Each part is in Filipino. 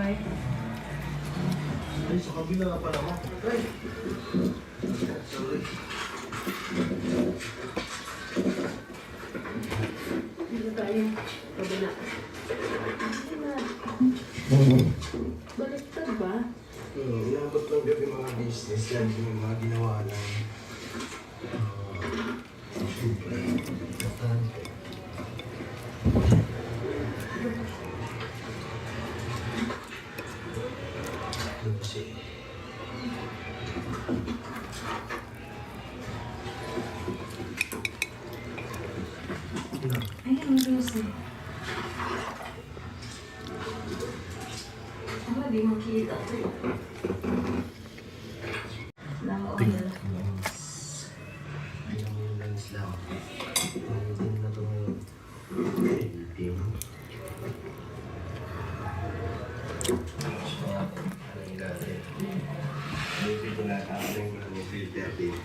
Bye. Ay, sa kabila pa naman. Ay. Sorry. Dito tayo. Kabila. Baliktad ba? Inabot lang gabi mga business yan. Yung mga ginawa ng Ayan, ang juicy. Ano, di makita ito. Lang oil. yung lens lang. Hindi na ito ngayon. Team. Hindi ko nakakaling ko ng filter din.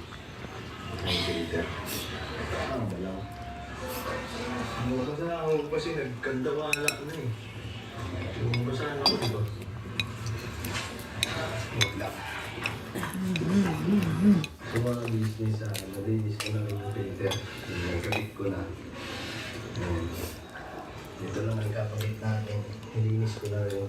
Ang filter. Wala. Bumabasa ako kasi nagkandawala na eh. Bumabasa ako diba? Wala. So mga business, nalinis ko na rin yung filter. Nagkabit ko na. Dito lang ang kakabit natin. Nilinis ko na rin.